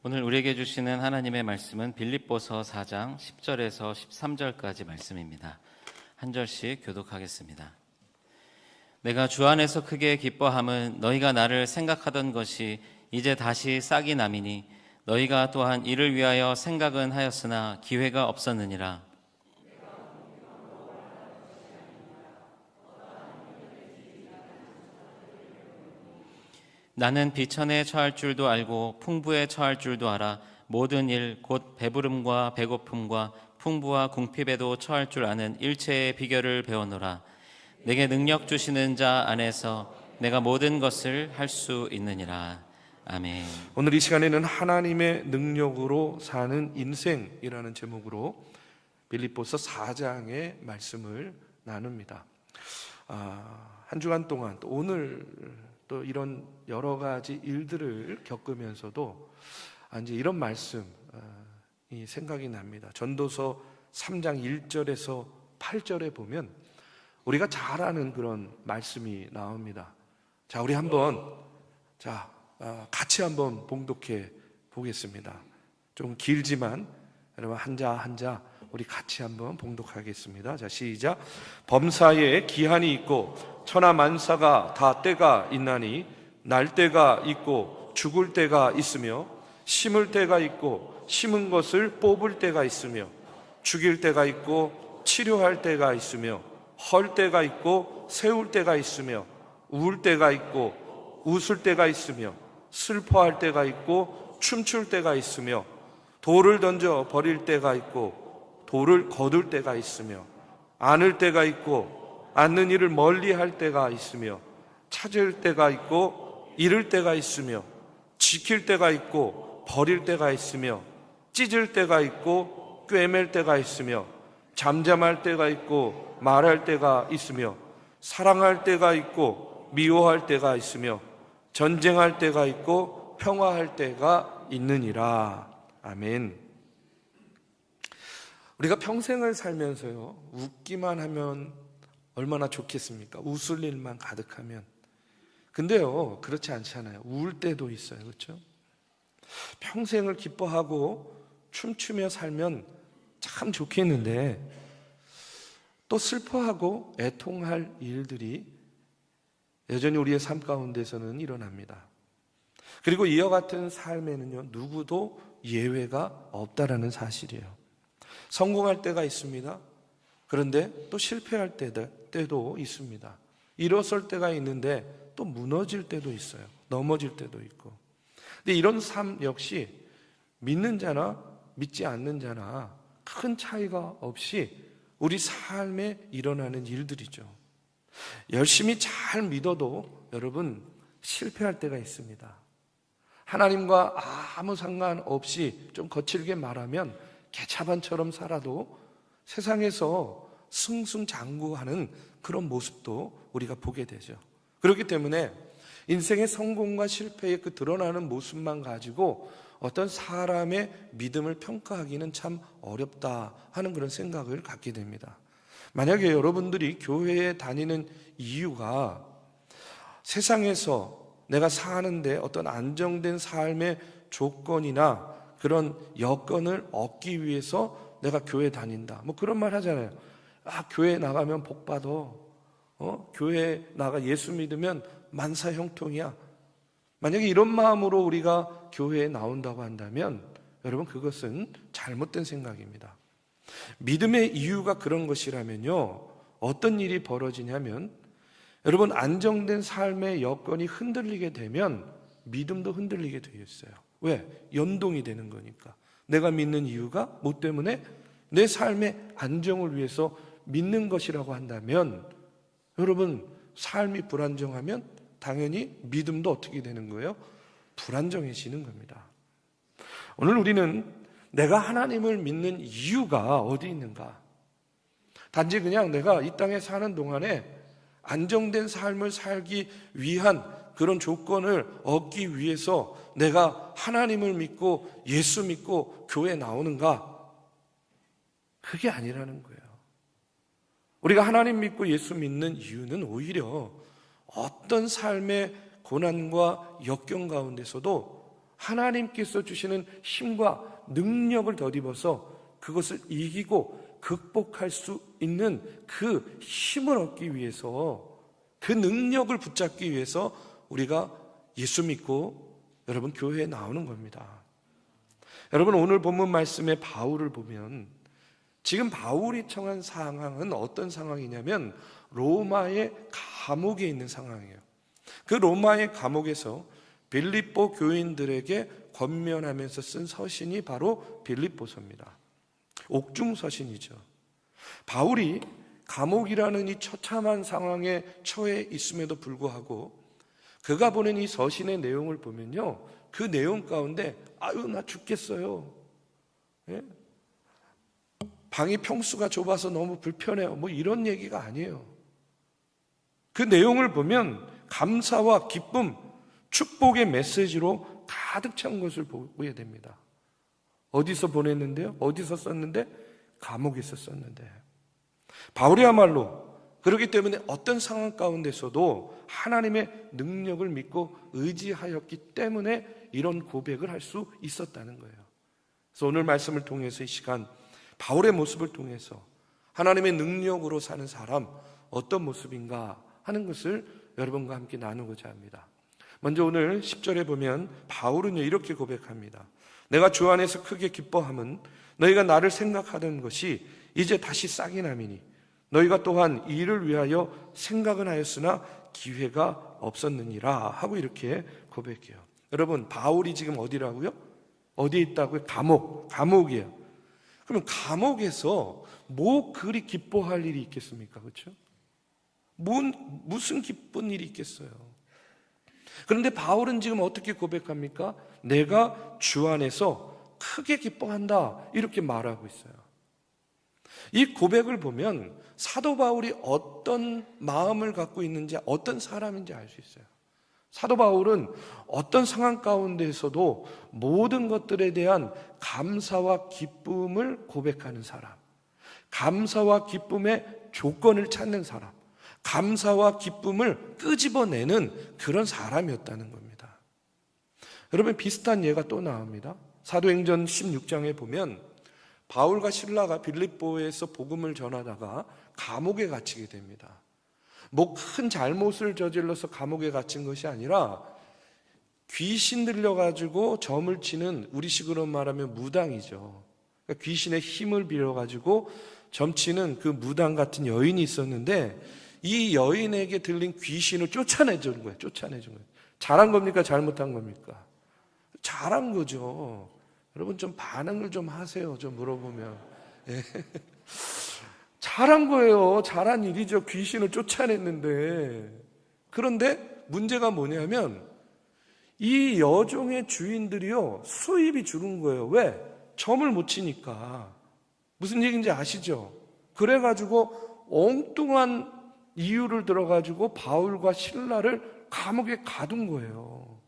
오늘 우리에게 주시는 하나님의 말씀은 빌립보서 4장 10절에서 13절까지 말씀입니다. 한 절씩 교독하겠습니다. 내가 주 안에서 크게 기뻐함은 너희가 나를 생각하던 것이 이제 다시 싹이 남이니 너희가 또한 이를 위하여 생각은 하였으나 기회가 없었느니라. 나는 비천에 처할 줄도 알고 풍부에 처할 줄도 알아 모든 일 곧 배부름과 배고픔과 풍부와 궁핍에도 처할 줄 아는 일체의 비결을 배우노라. 내게 능력 주시는 자 안에서 내가 모든 것을 할 수 있느니라. 아멘. 오늘 이 시간에는 하나님의 능력으로 사는 인생이라는 제목으로 빌립보서 4장의 말씀을 나눕니다. 한 주간 동안 또 오늘 또 이런 여러 가지 일들을 겪으면서도 이제 이런 말씀이 생각이 납니다. 전도서 3장 1절에서 8절에 보면 우리가 잘 아는 그런 말씀이 나옵니다. 자, 우리 한번 같이 한번 봉독해 보겠습니다. 좀 길지만 여러분 한자 우리 같이 한번 봉독하겠습니다. 자, 시작. 범사에 기한이 있고 천하 만사가 다 때가 있나니 날 때가 있고 죽을 때가 있으며 심을 때가 있고 심은 것을 뽑을 때가 있으며 죽일 때가 있고 치료할 때가 있으며 헐 때가 있고 세울 때가 있으며 울 때가 있고 웃을 때가 있으며 슬퍼할 때가 있고 춤출 때가 있으며 돌을 던져 버릴 때가 있고 돌을 거둘 때가 있으며 안을 때가 있고 않는 일을 멀리 할 때가 있으며 찾을 때가 있고 잃을 때가 있으며 지킬 때가 있고 버릴 때가 있으며 찢을 때가 있고 꿰맬 때가 있으며 잠잠할 때가 있고 말할 때가 있으며 사랑할 때가 있고 미워할 때가 있으며 전쟁할 때가 있고 평화할 때가 있느니라. 아멘. 우리가 평생을 살면서요, 웃기만 하면 얼마나 좋겠습니까? 웃을 일만 가득하면. 근데요, 그렇지 않잖아요. 울 때도 있어요. 그렇죠? 평생을 기뻐하고 춤추며 살면 참 좋겠는데 또 슬퍼하고 애통할 일들이 여전히 우리의 삶 가운데서는 일어납니다. 그리고 이와 같은 삶에는요, 누구도 예외가 없다라는 사실이에요. 성공할 때가 있습니다. 그런데 또 실패할 때도 있습니다. 일어설 때가 있는데 또 무너질 때도 있어요. 넘어질 때도 있고. 근데 이런 삶 역시 믿는 자나 믿지 않는 자나 큰 차이가 없이 우리 삶에 일어나는 일들이죠. 열심히 잘 믿어도 여러분 실패할 때가 있습니다. 하나님과 아무 상관없이 좀 거칠게 말하면 개차반처럼 살아도 세상에서 승승장구하는 그런 모습도 우리가 보게 되죠. 그렇기 때문에 인생의 성공과 실패의 그 드러나는 모습만 가지고 어떤 사람의 믿음을 평가하기는 참 어렵다 하는 그런 생각을 갖게 됩니다. 만약에 여러분들이 교회에 다니는 이유가 세상에서 내가 사는데 어떤 안정된 삶의 조건이나 그런 여건을 얻기 위해서 내가 교회 다닌다. 뭐 그런 말 하잖아요. 교회 나가면 복 받아. 교회 나가 예수 믿으면 만사 형통이야. 만약에 이런 마음으로 우리가 교회에 나온다고 한다면 여러분 그것은 잘못된 생각입니다. 믿음의 이유가 그런 것이라면요, 어떤 일이 벌어지냐면 여러분 안정된 삶의 여건이 흔들리게 되면 믿음도 흔들리게 되어 있어요. 왜? 연동이 되는 거니까. 내가 믿는 이유가 뭐 때문에? 내 삶의 안정을 위해서 믿는 것이라고 한다면 여러분 삶이 불안정하면 당연히 믿음도 어떻게 되는 거예요? 불안정해지는 겁니다. 오늘 우리는 내가 하나님을 믿는 이유가 어디 있는가? 단지 그냥 내가 이 땅에 사는 동안에 안정된 삶을 살기 위한 그런 조건을 얻기 위해서 내가 하나님을 믿고 예수 믿고 교회에 나오는가? 그게 아니라는 거예요. 우리가 하나님 믿고 예수 믿는 이유는 오히려 어떤 삶의 고난과 역경 가운데서도 하나님께서 주시는 힘과 능력을 덧입어서 그것을 이기고 극복할 수 있는 그 힘을 얻기 위해서, 그 능력을 붙잡기 위해서 우리가 예수 믿고 여러분 교회에 나오는 겁니다. 여러분, 오늘 본문 말씀에 바울을 보면 지금 바울이 처한 상황은 어떤 상황이냐면 로마의 감옥에 있는 상황이에요. 그 로마의 감옥에서 빌립보 교인들에게 권면하면서 쓴 서신이 바로 빌립보서입니다. 옥중서신이죠. 바울이 감옥이라는 이 처참한 상황에 처해 있음에도 불구하고 그가 보낸 이 서신의 내용을 보면요, 그 내용 가운데 아유 나 죽겠어요, 예? 방이 평수가 좁아서 너무 불편해요, 뭐 이런 얘기가 아니에요. 그 내용을 보면 감사와 기쁨, 축복의 메시지로 가득 찬 것을 보게 됩니다. 어디서 보냈는데요? 어디서 썼는데? 감옥에서 썼는데. 바울이야말로 그렇기 때문에 어떤 상황 가운데서도 하나님의 능력을 믿고 의지하였기 때문에 이런 고백을 할 수 있었다는 거예요. 그래서 오늘 말씀을 통해서 이 시간 바울의 모습을 통해서 하나님의 능력으로 사는 사람 어떤 모습인가 하는 것을 여러분과 함께 나누고자 합니다. 먼저 오늘 10절에 보면 바울은요 이렇게 고백합니다. 내가 주 안에서 크게 기뻐함은 너희가 나를 생각하던 것이 이제 다시 싹이 남이니 너희가 또한 이를 위하여 생각은 하였으나 기회가 없었느니라 하고 이렇게 고백해요. 여러분, 바울이 지금 어디라고요? 어디에 있다고요? 감옥이에요. 그러면 감옥에서 뭐 그리 기뻐할 일이 있겠습니까? 그렇죠? 무슨 기쁜 일이 있겠어요? 그런데 바울은 지금 어떻게 고백합니까? 내가 주 안에서 크게 기뻐한다 이렇게 말하고 있어요. 이 고백을 보면 사도 바울이 어떤 마음을 갖고 있는지, 어떤 사람인지 알 수 있어요. 사도 바울은 어떤 상황 가운데에서도 모든 것들에 대한 감사와 기쁨을 고백하는 사람, 감사와 기쁨의 조건을 찾는 사람, 감사와 기쁨을 끄집어내는 그런 사람이었다는 겁니다. 여러분, 비슷한 예가 또 나옵니다. 사도행전 16장에 보면 바울과 실라가 빌립보에서 복음을 전하다가 감옥에 갇히게 됩니다. 뭐 큰 잘못을 저질러서 감옥에 갇힌 것이 아니라 귀신 들려가지고 점을 치는, 우리식으로 말하면 무당이죠. 그러니까 귀신의 힘을 빌어가지고 점치는 그 무당 같은 여인이 있었는데 이 여인에게 들린 귀신을 쫓아내준 거예요. 잘한 겁니까? 잘못한 겁니까? 잘한 거죠. 여러분 좀 반응을 좀 하세요. 좀 물어보면. 예. 잘한 거예요. 잘한 일이죠. 귀신을 쫓아냈는데. 그런데 문제가 뭐냐면 이 여종의 주인들이요, 수입이 줄은 거예요. 왜? 점을 못 치니까. 무슨 얘기인지 아시죠? 그래가지고 엉뚱한 이유를 들어가지고 바울과 실라를 감옥에 가둔 거예요.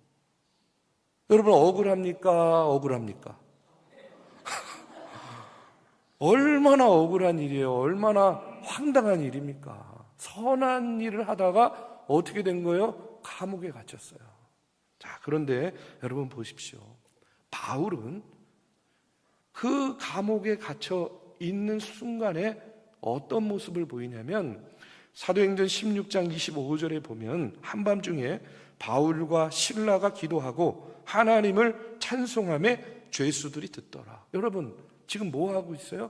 여러분 억울합니까? 얼마나 억울한 일이에요. 얼마나 황당한 일입니까? 선한 일을 하다가 어떻게 된 거예요? 감옥에 갇혔어요. 자, 그런데 여러분 보십시오. 바울은 그 감옥에 갇혀 있는 순간에 어떤 모습을 보이냐면 사도행전 16장 25절에 보면 한밤중에 바울과 실라가 기도하고 하나님을 찬송하며 죄수들이 듣더라. 여러분 지금 뭐 하고 있어요?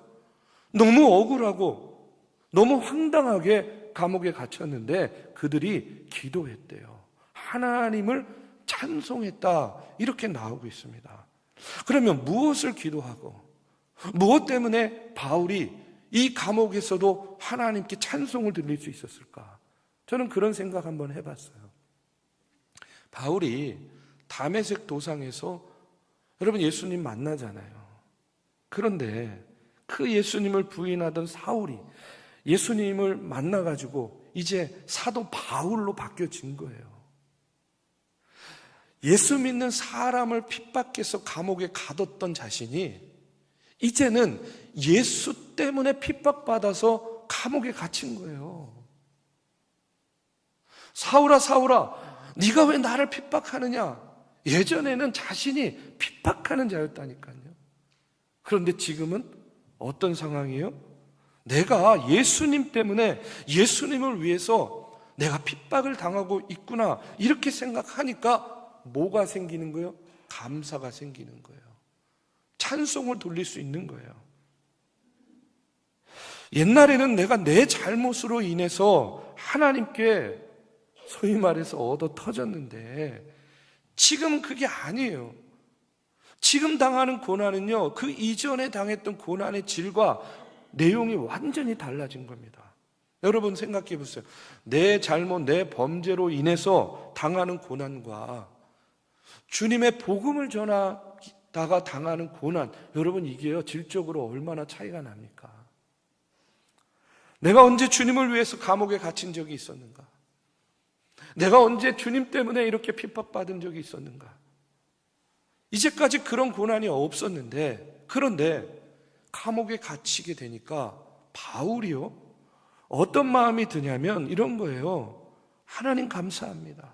너무 억울하고 너무 황당하게 감옥에 갇혔는데 그들이 기도했대요. 하나님을 찬송했다. 이렇게 나오고 있습니다. 그러면 무엇을 기도하고 무엇 때문에 바울이 이 감옥에서도 하나님께 찬송을 드릴 수 있었을까? 저는 그런 생각 한번 해봤어요. 바울이 다메섹 도상에서 여러분 예수님 만나잖아요. 그런데 그 예수님을 부인하던 사울이 예수님을 만나가지고 이제 사도 바울로 바뀌어진 거예요. 예수 믿는 사람을 핍박해서 감옥에 가뒀던 자신이 이제는 예수 때문에 핍박받아서 감옥에 갇힌 거예요. 사울아, 사울아, 네가 왜 나를 핍박하느냐? 예전에는 자신이 핍박하는 자였다니까요. 그런데 지금은 어떤 상황이에요? 내가 예수님 때문에, 예수님을 위해서 내가 핍박을 당하고 있구나, 이렇게 생각하니까 뭐가 생기는 거예요? 감사가 생기는 거예요. 찬송을 돌릴 수 있는 거예요. 옛날에는 내가 내 잘못으로 인해서 하나님께 소위 말해서 얻어 터졌는데 지금은 그게 아니에요. 지금 당하는 고난은요, 그 이전에 당했던 고난의 질과 내용이 완전히 달라진 겁니다. 여러분 생각해 보세요. 내 잘못, 내 범죄로 인해서 당하는 고난과 주님의 복음을 전하다가 당하는 고난, 여러분 이게요, 질적으로 얼마나 차이가 납니까? 내가 언제 주님을 위해서 감옥에 갇힌 적이 있었는가? 내가 언제 주님 때문에 이렇게 핍박받은 적이 있었는가? 이제까지 그런 고난이 없었는데, 그런데 감옥에 갇히게 되니까 바울이요, 어떤 마음이 드냐면 이런 거예요. 하나님 감사합니다.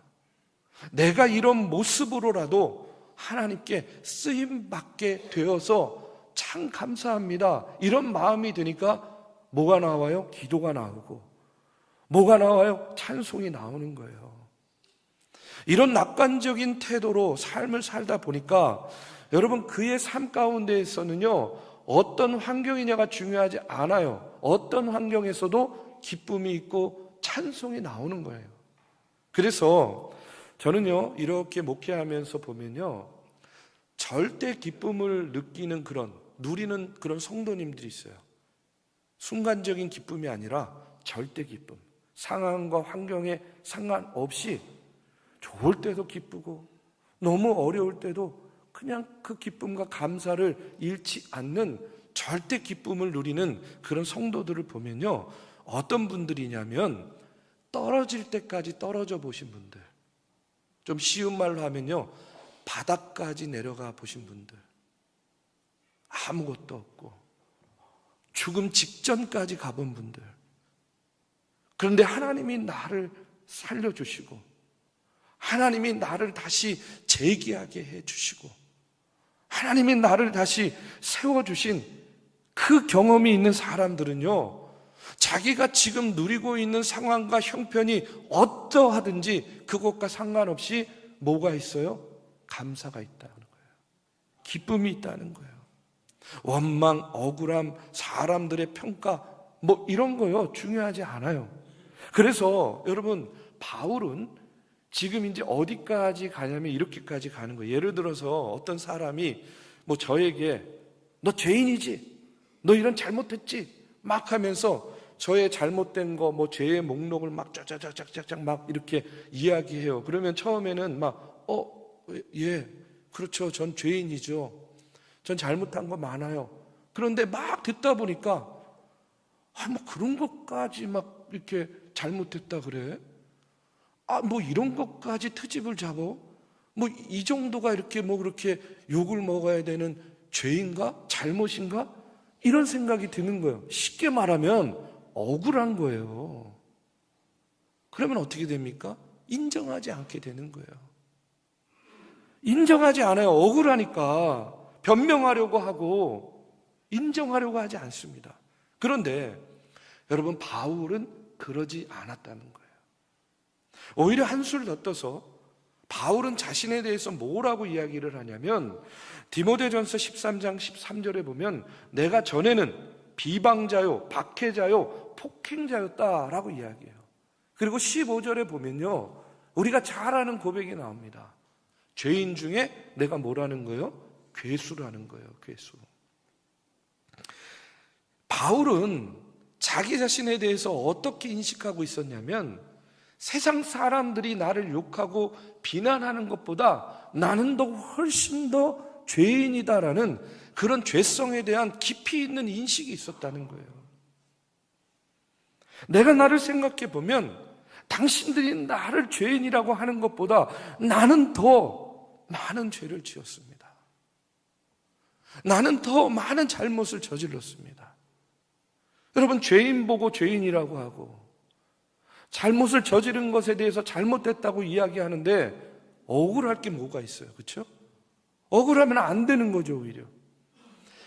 내가 이런 모습으로라도 하나님께 쓰임받게 되어서 참 감사합니다. 이런 마음이 드니까 뭐가 나와요? 기도가 나오고, 뭐가 나와요? 찬송이 나오는 거예요. 이런 낙관적인 태도로 삶을 살다 보니까 여러분, 그의 삶 가운데에서는요, 어떤 환경이냐가 중요하지 않아요. 어떤 환경에서도 기쁨이 있고 찬송이 나오는 거예요. 그래서 저는요, 이렇게 목회하면서 보면요, 절대 기쁨을 누리는 그런 성도님들이 있어요. 순간적인 기쁨이 아니라 절대 기쁨. 상황과 환경에 상관없이 좋을 때도 기쁘고 너무 어려울 때도 그냥 그 기쁨과 감사를 잃지 않는 절대 기쁨을 누리는 그런 성도들을 보면요, 어떤 분들이냐면 떨어질 때까지 떨어져 보신 분들, 좀 쉬운 말로 하면요, 바닥까지 내려가 보신 분들, 아무것도 없고 죽음 직전까지 가본 분들, 그런데 하나님이 나를 살려주시고 하나님이 나를 다시 재기하게 해주시고 하나님이 나를 다시 세워주신 그 경험이 있는 사람들은요, 자기가 지금 누리고 있는 상황과 형편이 어떠하든지 그것과 상관없이 뭐가 있어요? 감사가 있다는 거예요. 기쁨이 있다는 거예요. 원망, 억울함, 사람들의 평가, 뭐 이런 거요, 중요하지 않아요. 그래서 여러분, 바울은 지금 이제 어디까지 가냐면 이렇게까지 가는 거예요. 예를 들어서 어떤 사람이 뭐 저에게 너 죄인이지, 너 이런 잘못했지 막 하면서 저의 잘못된 거, 뭐 죄의 목록을 막 쫙쫙쫙쫙쫙 막 이렇게 이야기해요. 그러면 처음에는 막 예, 그렇죠, 전 죄인이죠, 전 잘못한 거 많아요. 그런데 막 듣다 보니까 뭐 그런 것까지 막 이렇게 잘못했다 그래? 뭐 이런 것까지 트집을 잡어? 뭐 이 정도가 이렇게 뭐 그렇게 욕을 먹어야 되는 죄인가? 잘못인가? 이런 생각이 드는 거예요. 쉽게 말하면 억울한 거예요. 그러면 어떻게 됩니까? 인정하지 않게 되는 거예요. 인정하지 않아요. 억울하니까 변명하려고 하고 인정하려고 하지 않습니다. 그런데 여러분, 바울은 그러지 않았다는 거예요. 오히려 한술 더 떠서 바울은 자신에 대해서 뭐라고 이야기를 하냐면, 디모데전서 13장 13절에 보면 내가 전에는 비방자요, 박해자요, 폭행자였다라고 이야기해요. 그리고 15절에 보면요, 우리가 잘 아는 고백이 나옵니다. 죄인 중에 내가 뭐라는 거예요? 괴수라는 거예요. 괴수. 바울은 자기 자신에 대해서 어떻게 인식하고 있었냐면, 세상 사람들이 나를 욕하고 비난하는 것보다 나는 더 훨씬 더 죄인이다라는 그런 죄성에 대한 깊이 있는 인식이 있었다는 거예요. 내가 나를 생각해 보면 당신들이 나를 죄인이라고 하는 것보다 나는 더 많은 죄를 지었습니다. 나는 더 많은 잘못을 저질렀습니다. 여러분, 죄인 보고 죄인이라고 하고 잘못을 저지른 것에 대해서 잘못됐다고 이야기하는데 억울할 게 뭐가 있어요? 그렇죠? 억울하면 안 되는 거죠, 오히려.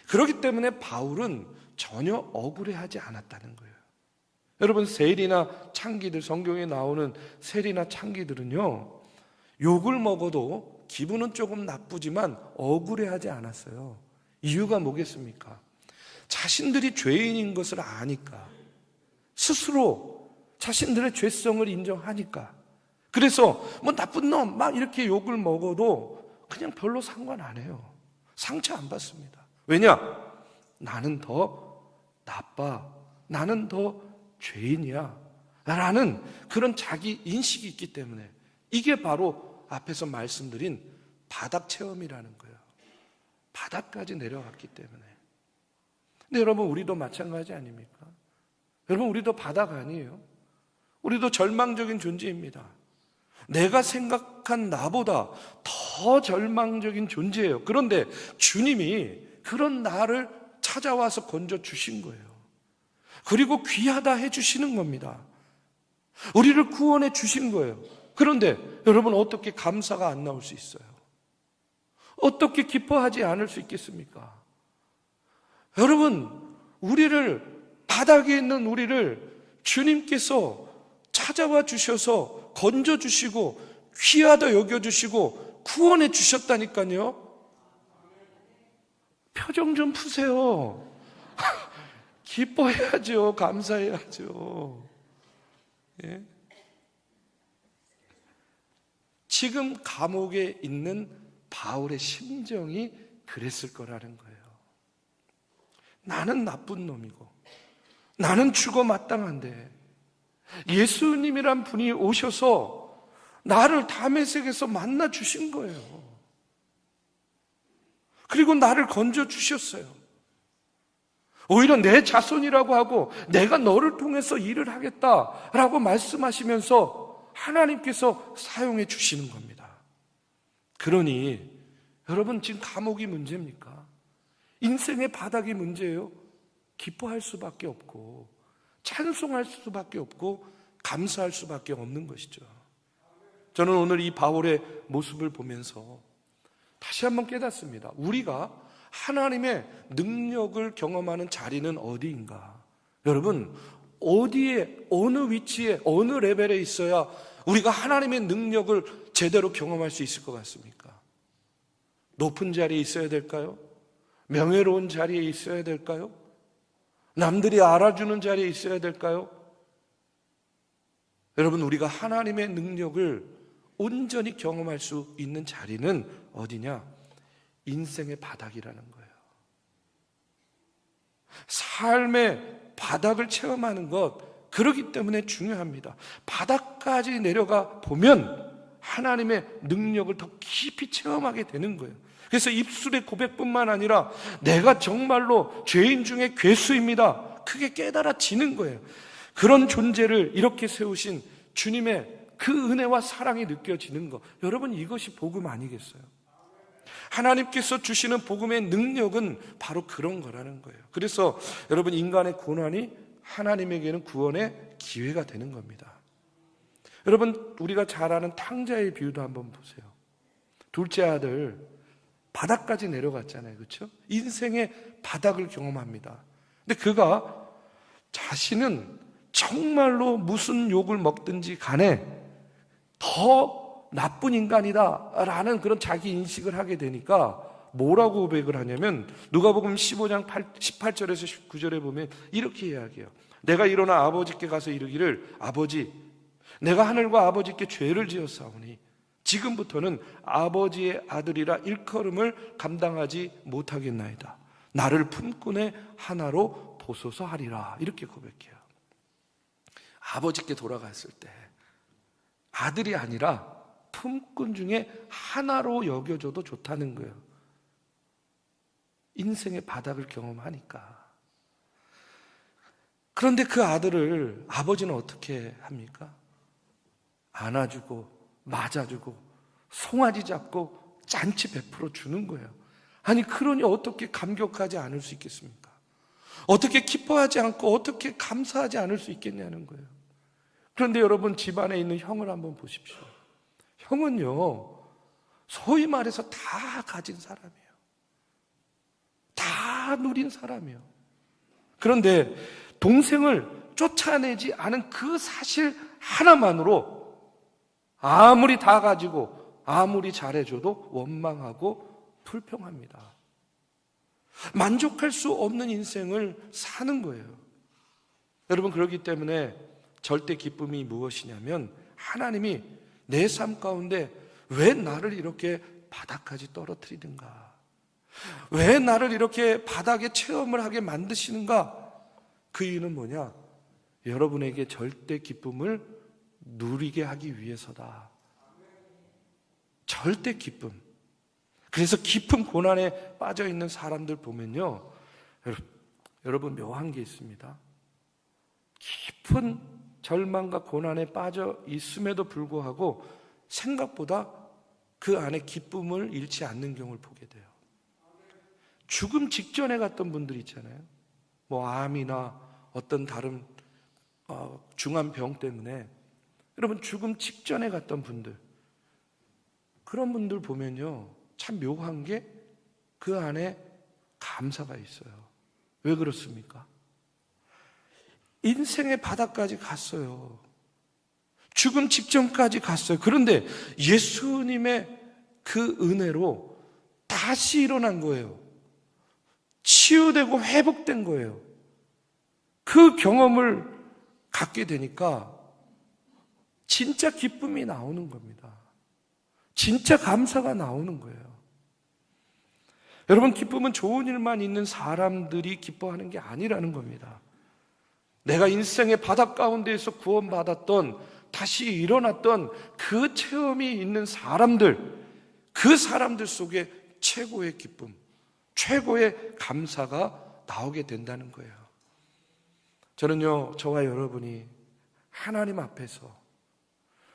그렇기 때문에 바울은 전혀 억울해하지 않았다는 거예요. 여러분, 세리나 창기들, 성경에 나오는 세리나 창기들은요, 욕을 먹어도 기분은 조금 나쁘지만 억울해하지 않았어요. 이유가 뭐겠습니까? 자신들이 죄인인 것을 아니까, 스스로 자신들의 죄성을 인정하니까. 그래서 뭐 나쁜 놈 막 이렇게 욕을 먹어도 그냥 별로 상관 안 해요. 상처 안 받습니다. 왜냐? 나는 더 나빠, 나는 더 죄인이야 라는 그런 자기 인식이 있기 때문에, 이게 바로 앞에서 말씀드린 바닥 체험이라는 거예요. 바닥까지 내려갔기 때문에. 근데 여러분, 우리도 마찬가지 아닙니까? 여러분, 우리도 바닥 아니에요? 우리도 절망적인 존재입니다. 내가 생각한 나보다 더 절망적인 존재예요. 그런데 주님이 그런 나를 찾아와서 건져 주신 거예요. 그리고 귀하다 해주시는 겁니다. 우리를 구원해 주신 거예요. 그런데 여러분, 어떻게 감사가 안 나올 수 있어요? 어떻게 기뻐하지 않을 수 있겠습니까? 여러분, 바닥에 있는 우리를 주님께서 찾아와 주셔서 건져 주시고 귀하다 여겨 주시고 구원해 주셨다니까요. 표정 좀 푸세요. 기뻐해야죠. 감사해야죠. 예? 지금 감옥에 있는 바울의 심정이 그랬을 거라는 거예요. 나는 나쁜 놈이고 나는 죽어 마땅한데 예수님이란 분이 오셔서 나를 다메섹에서 만나 주신 거예요. 그리고 나를 건져 주셨어요. 오히려 내 자손이라고 하고 내가 너를 통해서 일을 하겠다라고 말씀하시면서 하나님께서 사용해 주시는 겁니다. 그러니 여러분, 지금 감옥이 문제입니까? 인생의 바닥이 문제예요. 기뻐할 수밖에 없고 찬송할 수밖에 없고 감사할 수밖에 없는 것이죠. 저는 오늘 이 바울의 모습을 보면서 다시 한번 깨닫습니다. 우리가 하나님의 능력을 경험하는 자리는 어디인가? 여러분, 어디에, 어느 위치에, 어느 레벨에 있어야 우리가 하나님의 능력을 제대로 경험할 수 있을 것 같습니까? 높은 자리에 있어야 될까요? 명예로운 자리에 있어야 될까요? 남들이 알아주는 자리에 있어야 될까요? 여러분, 우리가 하나님의 능력을 온전히 경험할 수 있는 자리는 어디냐? 인생의 바닥이라는 거예요. 삶의 바닥을 체험하는 것, 그렇기 때문에 중요합니다. 바닥까지 내려가 보면 하나님의 능력을 더 깊이 체험하게 되는 거예요. 그래서 입술의 고백뿐만 아니라 내가 정말로 죄인 중에 괴수입니다, 크게 깨달아지는 거예요. 그런 존재를 이렇게 세우신 주님의 그 은혜와 사랑이 느껴지는 것, 여러분, 이것이 복음 아니겠어요? 하나님께서 주시는 복음의 능력은 바로 그런 거라는 거예요. 그래서 여러분, 인간의 고난이 하나님에게는 구원의 기회가 되는 겁니다. 여러분, 우리가 잘 아는 탕자의 비유도 한번 보세요. 둘째 아들 바닥까지 내려갔잖아요. 그렇죠? 인생의 바닥을 경험합니다. 근데 그가 자신은 정말로 무슨 욕을 먹든지 간에 더 나쁜 인간이다 라는 그런 자기 인식을 하게 되니까 뭐라고 고백을 하냐면, 누가복음 15장 18절에서 19절에 보면 이렇게 이야기해요. 내가 일어나 아버지께 가서 이르기를, 아버지, 내가 하늘과 아버지께 죄를 지었사오니 지금부터는 아버지의 아들이라 일컬음을 감당하지 못하겠나이다. 나를 품꾼의 하나로 보소서 하리라. 이렇게 고백해요. 아버지께 돌아갔을 때 아들이 아니라 품꾼 중에 하나로 여겨줘도 좋다는 거예요. 인생의 바닥을 경험하니까. 그런데 그 아들을 아버지는 어떻게 합니까? 안아주고 맞아주고 송아지 잡고 잔치 베풀어 주는 거예요. 아니, 그러니 어떻게 감격하지 않을 수 있겠습니까? 어떻게 기뻐하지 않고 어떻게 감사하지 않을 수 있겠냐는 거예요. 그런데 여러분, 집안에 있는 형을 한번 보십시오. 형은요, 소위 말해서 다 가진 사람이에요. 다 누린 사람이에요. 그런데 동생을 쫓아내지 않은 그 사실 하나만으로 아무리 다 가지고 아무리 잘해줘도 원망하고 불평합니다. 만족할 수 없는 인생을 사는 거예요. 여러분, 그렇기 때문에 절대 기쁨이 무엇이냐면 하나님이 내 삶 가운데 왜 나를 이렇게 바닥까지 떨어뜨리는가? 왜 나를 이렇게 바닥에 체험을 하게 만드시는가? 그 이유는 뭐냐? 여러분에게 절대 기쁨을 누리게 하기 위해서다. 절대 기쁨. 그래서 깊은 고난에 빠져 있는 사람들 보면요, 여러분 묘한 게 있습니다. 깊은 절망과 고난에 빠져 있음에도 불구하고 생각보다 그 안에 기쁨을 잃지 않는 경우를 보게 돼요. 죽음 직전에 갔던 분들 있잖아요. 뭐 암이나 어떤 다른 중한 병 때문에 여러분 죽음 직전에 갔던 분들, 그런 분들 보면요, 참 묘한 게 그 안에 감사가 있어요. 왜 그렇습니까? 인생의 바닥까지 갔어요. 죽음 직전까지 갔어요. 그런데 예수님의 그 은혜로 다시 일어난 거예요. 치유되고 회복된 거예요. 그 경험을 갖게 되니까 진짜 기쁨이 나오는 겁니다. 진짜 감사가 나오는 거예요. 여러분, 기쁨은 좋은 일만 있는 사람들이 기뻐하는 게 아니라는 겁니다. 내가 인생의 바닥 가운데에서 구원받았던, 다시 일어났던 그 체험이 있는 사람들, 그 사람들 속에 최고의 기쁨, 최고의 감사가 나오게 된다는 거예요. 저는요, 저와 여러분이 하나님 앞에서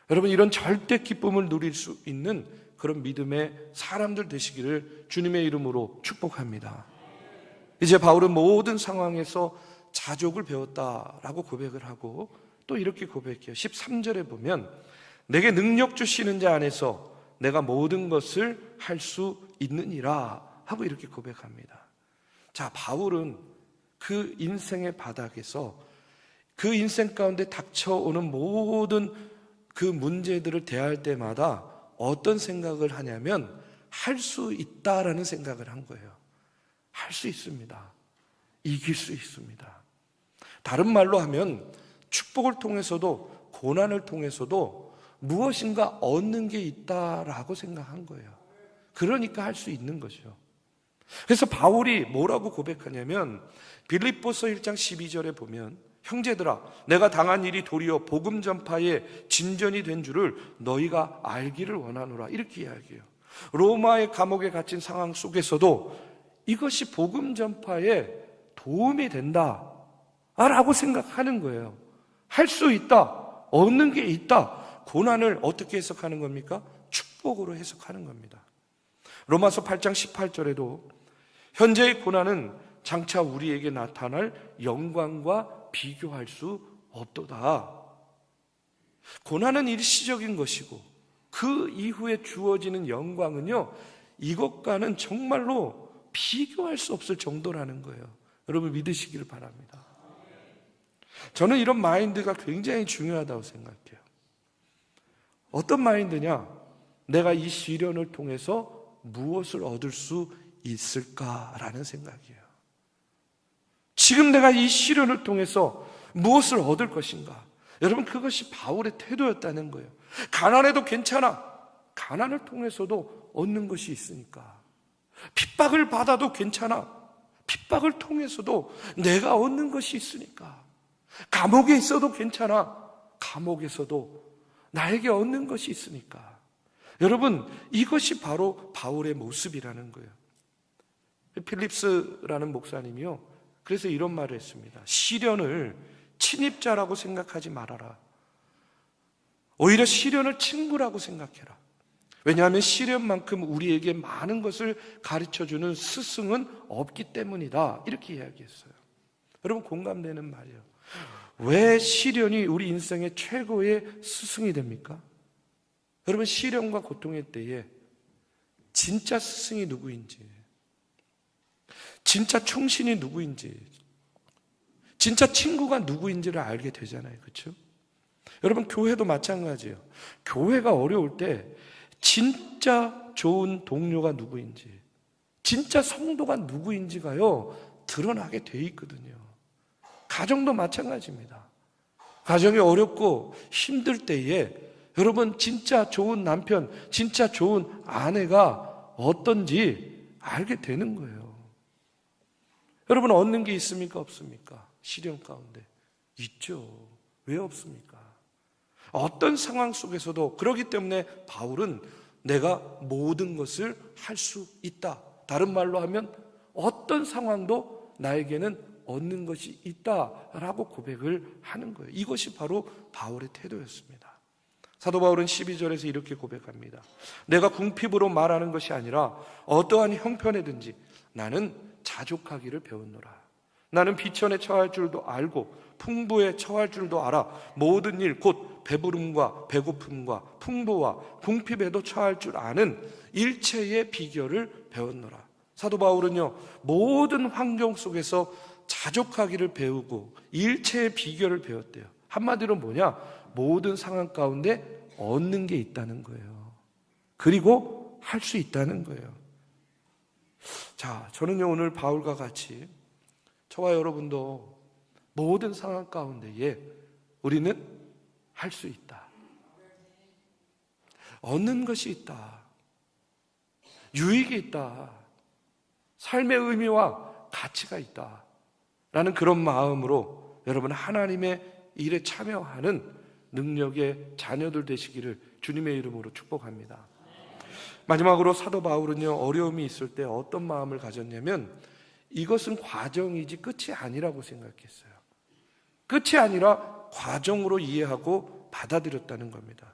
여러분 이런 절대 기쁨을 누릴 수 있는 그런 믿음의 사람들 되시기를 주님의 이름으로 축복합니다. 이제 바울은 모든 상황에서 자족을 배웠다라고 고백을 하고 또 이렇게 고백해요. 13절에 보면 내게 능력 주시는 자 안에서 내가 모든 것을 할 수 있느니라 하고 이렇게 고백합니다. 자, 바울은 그 인생의 바닥에서 그 인생 가운데 닥쳐오는 모든 그 문제들을 대할 때마다 어떤 생각을 하냐면 할 수 있다라는 생각을 한 거예요. 할 수 있습니다. 이길 수 있습니다. 다른 말로 하면 축복을 통해서도 고난을 통해서도 무엇인가 얻는 게 있다라고 생각한 거예요. 그러니까 할 수 있는 거죠. 그래서 바울이 뭐라고 고백하냐면 빌립보서 1장 12절에 보면 형제들아, 내가 당한 일이 도리어 복음 전파의 진전이 된 줄을 너희가 알기를 원하노라, 이렇게 이야기해요. 로마의 감옥에 갇힌 상황 속에서도 이것이 복음 전파에 도움이 된다 라고 생각하는 거예요. 할 수 있다, 얻는 게 있다. 고난을 어떻게 해석하는 겁니까? 축복으로 해석하는 겁니다. 로마서 8장 18절에도 현재의 고난은 장차 우리에게 나타날 영광과 비교할 수 없도다. 고난은 일시적인 것이고 그 이후에 주어지는 영광은요, 이것과는 정말로 비교할 수 없을 정도라는 거예요. 여러분 믿으시기를 바랍니다. 저는 이런 마인드가 굉장히 중요하다고 생각해요. 어떤 마인드냐? 내가 이 시련을 통해서 무엇을 얻을 수 있을까라는 생각이에요. 지금 내가 이 시련을 통해서 무엇을 얻을 것인가? 여러분, 그것이 바울의 태도였다는 거예요. 가난해도 괜찮아. 가난을 통해서도 얻는 것이 있으니까. 핍박을 받아도 괜찮아. 핍박을 통해서도 내가 얻는 것이 있으니까. 감옥에 있어도 괜찮아. 감옥에서도 나에게 얻는 것이 있으니까. 여러분, 이것이 바로 바울의 모습이라는 거예요. 필립스라는 목사님이요, 그래서 이런 말을 했습니다. 시련을 침입자라고 생각하지 말아라. 오히려 시련을 친구라고 생각해라. 왜냐하면 시련만큼 우리에게 많은 것을 가르쳐주는 스승은 없기 때문이다. 이렇게 이야기했어요. 여러분, 공감되는 말이에요. 왜 시련이 우리 인생의 최고의 스승이 됩니까? 여러분, 시련과 고통의 때에 진짜 스승이 누구인지, 진짜 충신이 누구인지, 진짜 친구가 누구인지를 알게 되잖아요. 그렇죠? 여러분, 교회도 마찬가지예요. 교회가 어려울 때 진짜 좋은 동료가 누구인지, 진짜 성도가 누구인지가요 드러나게 돼 있거든요. 가정도 마찬가지입니다. 가정이 어렵고 힘들 때에 여러분, 진짜 좋은 남편, 진짜 좋은 아내가 어떤지 알게 되는 거예요. 여러분, 얻는 게 있습니까? 없습니까? 시련 가운데 있죠. 왜 없습니까? 어떤 상황 속에서도. 그렇기 때문에 바울은 내가 모든 것을 할 수 있다. 다른 말로 하면 어떤 상황도 나에게는 얻는 것이 있다라고 고백을 하는 거예요. 이것이 바로 바울의 태도였습니다. 사도 바울은 12절에서 이렇게 고백합니다. 내가 궁핍으로 말하는 것이 아니라 어떠한 형편에든지 나는 자족하기를 배웠노라. 나는 비천에 처할 줄도 알고 풍부에 처할 줄도 알아. 모든 일 곧 배부름과 배고픔과 풍부와 궁핍에도 처할 줄 아는 일체의 비결을 배웠노라. 사도 바울은요, 모든 환경 속에서 자족하기를 배우고 일체의 비결을 배웠대요. 한마디로 뭐냐? 모든 상황 가운데 얻는 게 있다는 거예요. 그리고 할 수 있다는 거예요. 자, 저는요, 오늘 바울과 같이 저와 여러분도 모든 상황 가운데에 우리는 할 수 있다. 얻는 것이 있다. 유익이 있다. 삶의 의미와 가치가 있다. 라는 그런 마음으로 여러분, 하나님의 일에 참여하는 능력의 자녀들 되시기를 주님의 이름으로 축복합니다. 마지막으로 사도 바울은요, 어려움이 있을 때 어떤 마음을 가졌냐면 이것은 과정이지 끝이 아니라고 생각했어요. 끝이 아니라 과정으로 이해하고 받아들였다는 겁니다.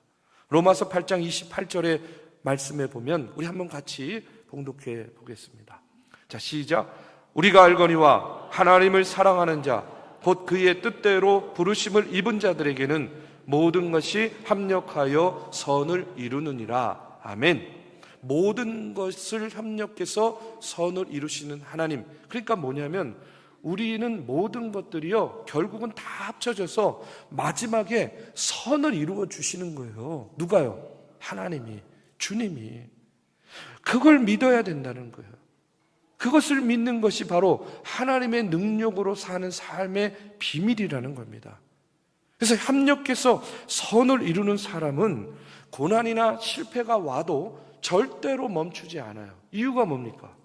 로마서 8장 28절의 말씀에 보면 우리 한번 같이 봉독해 보겠습니다. 자, 시작. 우리가 알거니와 하나님을 사랑하는 자 곧 그의 뜻대로 부르심을 입은 자들에게는 모든 것이 합력하여 선을 이루느니라. 아멘. 모든 것을 협력해서 선을 이루시는 하나님. 그러니까 뭐냐면 우리는 모든 것들이요 결국은 다 합쳐져서 마지막에 선을 이루어 주시는 거예요. 누가요? 하나님이, 주님이. 그걸 믿어야 된다는 거예요. 그것을 믿는 것이 바로 하나님의 능력으로 사는 삶의 비밀이라는 겁니다. 그래서 협력해서 선을 이루는 사람은 고난이나 실패가 와도 절대로 멈추지 않아요. 이유가 뭡니까?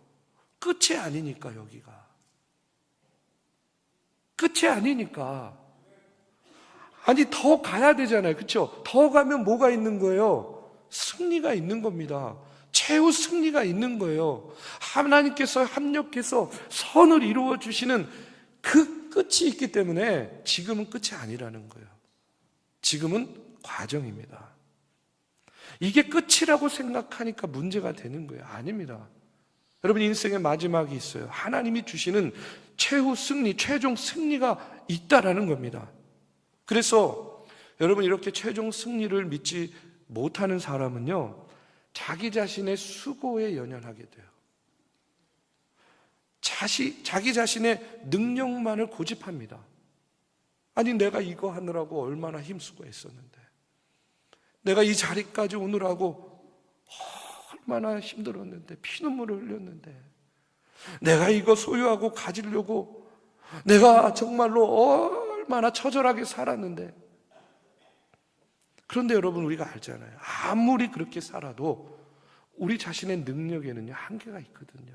끝이 아니니까. 여기가 끝이 아니니까. 아니, 더 가야 되잖아요. 그렇죠? 더 가면 뭐가 있는 거예요? 승리가 있는 겁니다. 최후 승리가 있는 거예요. 하나님께서 합력해서 선을 이루어 주시는 그 끝이 있기 때문에 지금은 끝이 아니라는 거예요. 지금은 과정입니다. 이게 끝이라고 생각하니까 문제가 되는 거예요. 아닙니다. 여러분, 인생의 마지막이 있어요. 하나님이 주시는 최후 승리, 최종 승리가 있다라는 겁니다. 그래서 여러분, 이렇게 최종 승리를 믿지 못하는 사람은요, 자기 자신의 수고에 연연하게 돼요. 자기 자신의 능력만을 고집합니다. 아니, 내가 이거 하느라고 얼마나 힘쓰고 했었는데, 내가 이 자리까지 오느라고 얼마나 힘들었는데, 피눈물을 흘렸는데, 내가 이거 소유하고 가지려고 내가 정말로 얼마나 처절하게 살았는데. 그런데 여러분, 우리가 알잖아요. 아무리 그렇게 살아도 우리 자신의 능력에는요 한계가 있거든요.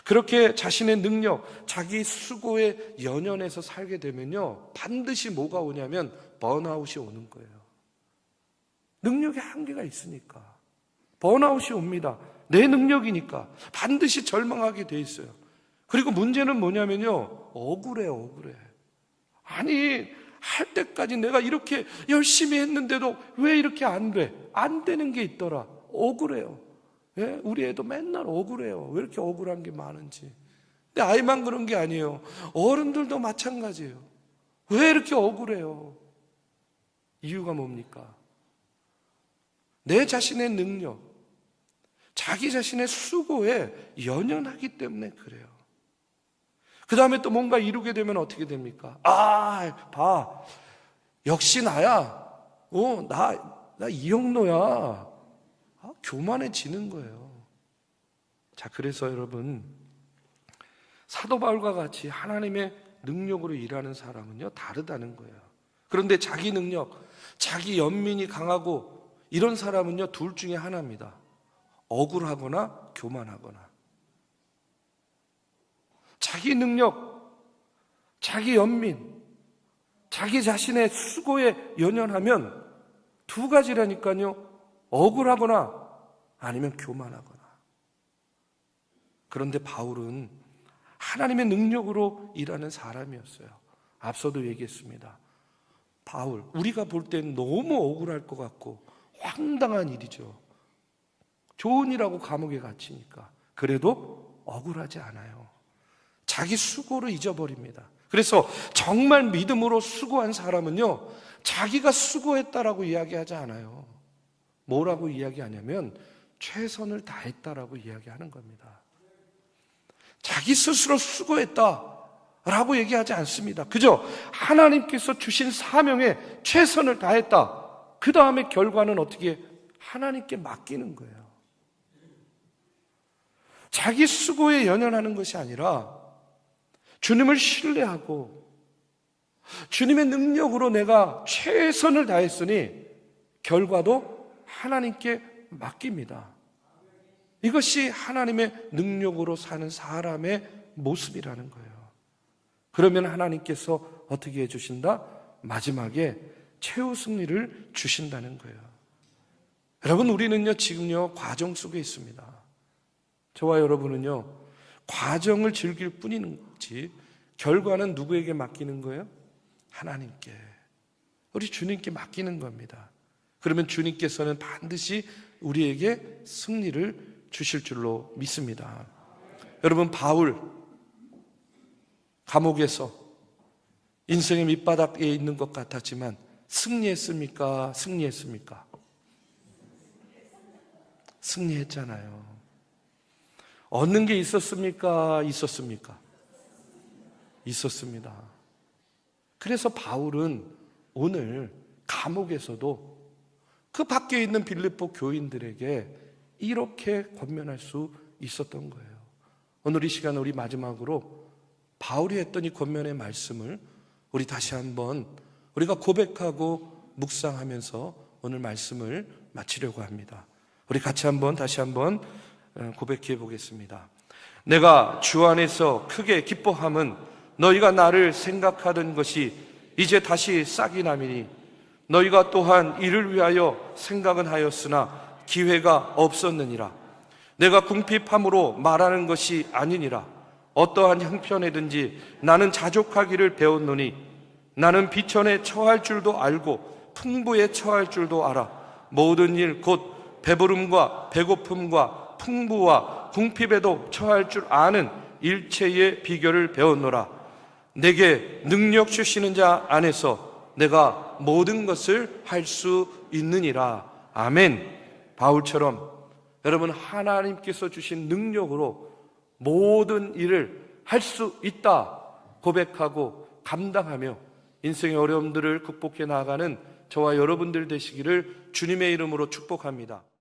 그렇게 자신의 능력, 자기 수고에 연연해서 살게 되면요 반드시 뭐가 오냐면 번아웃이 오는 거예요. 능력에 한계가 있으니까 번아웃이 옵니다. 내 능력이니까 반드시 절망하게 돼 있어요. 그리고 문제는 뭐냐면요, 억울해요. 아니, 할 때까지 내가 이렇게 열심히 했는데도 왜 이렇게 안 돼? 안 되는 게 있더라. 억울해요. 예? 우리 애도 맨날 억울해요. 왜 이렇게 억울한 게 많은지. 근데 아이만 그런 게 아니에요. 어른들도 마찬가지예요. 왜 이렇게 억울해요? 이유가 뭡니까? 내 자신의 능력, 자기 자신의 수고에 연연하기 때문에 그래요. 그 다음에 또 뭔가 이루게 되면 어떻게 됩니까? 봐. 역시 나야. 나 이영노야. 교만해지는 거예요. 자, 그래서 여러분, 사도 바울과 같이 하나님의 능력으로 일하는 사람은요, 다르다는 거예요. 그런데 자기 능력, 자기 연민이 강하고 이런 사람은요, 둘 중에 하나입니다. 억울하거나 교만하거나. 자기 능력, 자기 연민, 자기 자신의 수고에 연연하면 두 가지라니까요. 억울하거나 아니면 교만하거나. 그런데 바울은 하나님의 능력으로 일하는 사람이었어요. 앞서도 얘기했습니다. 바울, 우리가 볼 땐 너무 억울할 것 같고 황당한 일이죠. 좋은 일하고 감옥에 갇히니까. 그래도 억울하지 않아요. 자기 수고를 잊어버립니다. 그래서 정말 믿음으로 수고한 사람은요, 자기가 수고했다라고 이야기하지 않아요. 뭐라고 이야기하냐면 최선을 다했다라고 이야기하는 겁니다. 자기 스스로 수고했다라고 얘기하지 않습니다. 그저 하나님께서 주신 사명에 최선을 다했다. 그 다음에 결과는 어떻게 하나님께 맡기는 거예요. 자기 수고에 연연하는 것이 아니라 주님을 신뢰하고 주님의 능력으로 내가 최선을 다했으니 결과도 하나님께 맡깁니다. 이것이 하나님의 능력으로 사는 사람의 모습이라는 거예요. 그러면 하나님께서 어떻게 해주신다? 마지막에 최후 승리를 주신다는 거예요. 여러분, 우리는요 지금요 과정 속에 있습니다. 저와 여러분은요 과정을 즐길 뿐이지 결과는 누구에게 맡기는 거예요? 하나님께, 우리 주님께 맡기는 겁니다. 그러면 주님께서는 반드시 우리에게 승리를 주실 줄로 믿습니다. 여러분, 바울 감옥에서 인생의 밑바닥에 있는 것 같았지만 승리했습니까? 승리했습니까? 승리했잖아요. 얻는 게 있었습니까? 있었습니까? 있었습니다. 그래서 바울은 오늘 감옥에서도 그 밖에 있는 빌립보 교인들에게 이렇게 권면할 수 있었던 거예요. 오늘 이 시간 우리 마지막으로 바울이 했던 이 권면의 말씀을 우리 다시 한번 우리가 고백하고 묵상하면서 오늘 말씀을 마치려고 합니다. 우리 같이 한번 다시 한번 고백해 보겠습니다. 내가 주 안에서 크게 기뻐함은 너희가 나를 생각하던 것이 이제 다시 싹이 나미니 너희가 또한 이를 위하여 생각은 하였으나 기회가 없었느니라. 내가 궁핍함으로 말하는 것이 아니니라. 어떠한 형편에든지 나는 자족하기를 배웠노니 나는 비천에 처할 줄도 알고 풍부에 처할 줄도 알아. 모든 일 곧 배부름과 배고픔과 풍부와 궁핍에도 처할 줄 아는 일체의 비결을 배웠노라. 내게 능력 주시는 자 안에서 내가 모든 것을 할 수 있느니라. 아멘. 바울처럼 여러분, 하나님께서 주신 능력으로 모든 일을 할 수 있다 고백하고 감당하며 인생의 어려움들을 극복해 나가는 저와 여러분들 되시기를 주님의 이름으로 축복합니다.